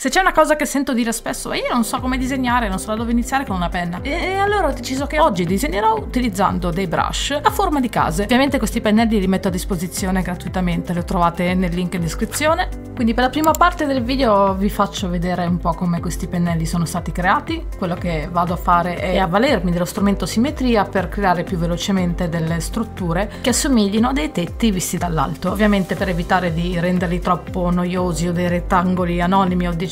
Se c'è una cosa che sento dire spesso, io non so come disegnare, non so da dove iniziare con una penna. E allora ho deciso che oggi disegnerò utilizzando dei brush a forma di case. Ovviamente questi pennelli li metto a disposizione gratuitamente, li trovate nel link in descrizione. Quindi per la prima parte del video vi faccio vedere un po' come questi pennelli sono stati creati. Quello che vado a fare è avvalermi dello strumento simmetria per creare più velocemente delle strutture che assomiglino a dei tetti visti dall'alto. Ovviamente per evitare di renderli troppo noiosi o dei rettangoli anonimi ho deciso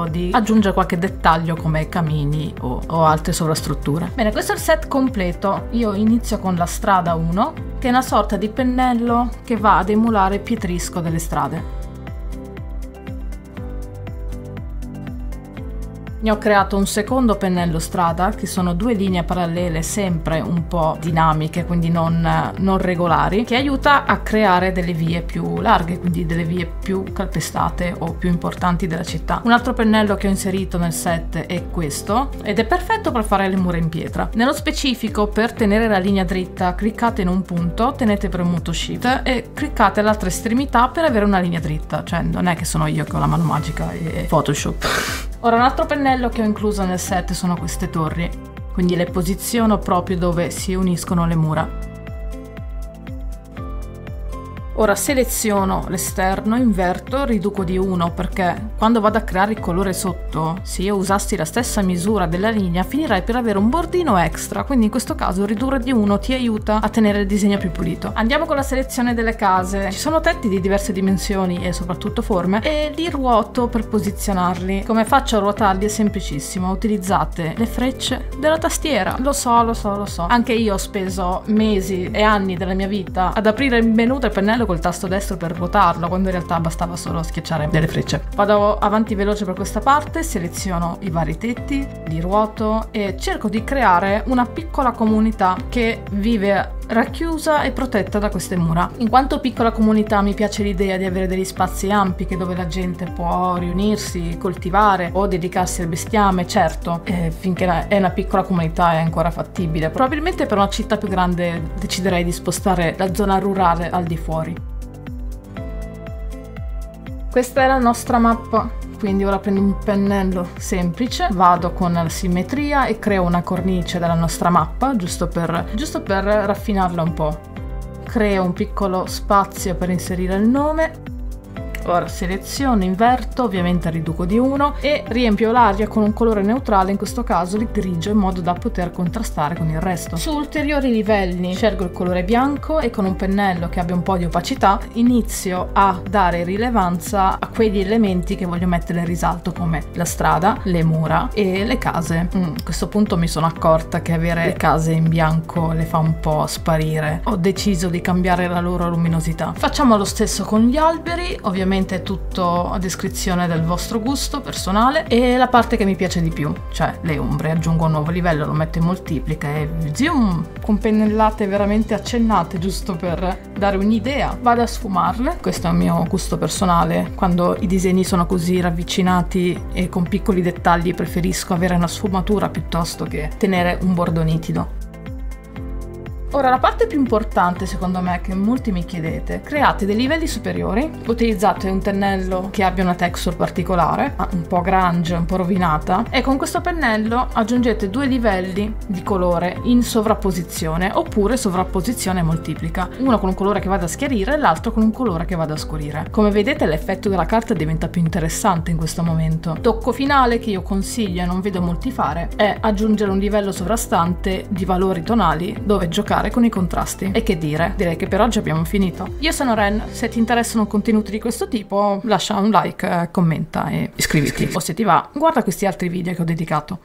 di aggiungere qualche dettaglio come camini o altre sovrastrutture. Bene, questo è il set completo. Io inizio con la strada 1, che è una sorta di pennello che va ad emulare il pietrisco delle strade. Ne ho creato un secondo pennello strada, che sono due linee parallele sempre un po' dinamiche, quindi non regolari, che aiuta a creare delle vie più larghe, quindi delle vie più calpestate o più importanti della città. Un altro pennello che ho inserito nel set è questo, ed è perfetto per fare le mura in pietra. Nello specifico, per tenere la linea dritta, cliccate in un punto, tenete premuto Shift e cliccate all'altra estremità per avere una linea dritta. Cioè, non è che sono io che ho la mano magica e Photoshop. Ora, un altro pennello che ho incluso nel set sono queste torri, quindi le posiziono proprio dove si uniscono le mura. Ora seleziono l'esterno, inverto, riduco di 1 perché quando vado a creare il colore sotto, se io usassi la stessa misura della linea finirei per avere un bordino extra, quindi in questo caso ridurre di 1 ti aiuta a tenere il disegno più pulito. Andiamo con la selezione delle case. Ci sono tetti di diverse dimensioni e soprattutto forme e li ruoto per posizionarli. Come faccio a ruotarli? È semplicissimo, utilizzate le frecce della tastiera. Lo so. Anche io ho speso mesi e anni della mia vita ad aprire il menu del pennello col tasto destro per ruotarlo, quando in realtà bastava solo schiacciare delle frecce. Vado avanti veloce per questa parte, seleziono i vari tetti, li ruoto e cerco di creare una piccola comunità che vive racchiusa e protetta da queste mura. In quanto piccola comunità mi piace l'idea di avere degli spazi ampi dove la gente può riunirsi, coltivare o dedicarsi al bestiame. Certo, finché è una piccola comunità è ancora fattibile. Probabilmente per una città più grande deciderei di spostare la zona rurale al di fuori. Questa è la nostra mappa. Quindi ora prendo un pennello semplice, vado con la simmetria e creo una cornice della nostra mappa, giusto per raffinarla un po'. Creo un piccolo spazio per inserire il nome. Ora seleziono, inverto, ovviamente riduco di 1 e riempio l'area con un colore neutrale, in questo caso il grigio, in modo da poter contrastare con il resto. Su ulteriori livelli scelgo il colore bianco e con un pennello che abbia un po' di opacità inizio a dare rilevanza a quegli elementi che voglio mettere in risalto, come la strada, le mura e le case. A questo punto mi sono accorta che avere le case in bianco le fa un po' sparire. Ho deciso di cambiare la loro luminosità. Facciamo lo stesso con gli alberi, ovviamente è tutto a descrizione del vostro gusto personale, e la parte che mi piace di più, cioè le ombre. Aggiungo un nuovo livello, lo metto in moltiplica e zoom, con pennellate veramente accennate, giusto per dare un'idea. Vado a sfumarle, questo è un mio gusto personale. Quando i disegni sono così ravvicinati e con piccoli dettagli preferisco avere una sfumatura piuttosto che tenere un bordo nitido. Ora, la parte più importante secondo me, che molti mi chiedete: create dei livelli superiori, utilizzate un pennello che abbia una texture particolare, un po' grunge, un po' rovinata, e con questo pennello aggiungete due livelli di colore in sovrapposizione, oppure sovrapposizione moltiplica, uno con un colore che vada a schiarire e l'altro con un colore che vada a scurire. Come vedete, l'effetto della carta diventa più interessante in questo momento. Tocco finale che io consiglio e non vedo molti fare è aggiungere un livello sovrastante di valori tonali dove giocare con i contrasti. E che dire, direi che per oggi abbiamo finito. Io sono Ren, se ti interessano contenuti di questo tipo lascia un like, commenta e iscriviti, o se ti va guarda questi altri video che ho dedicato.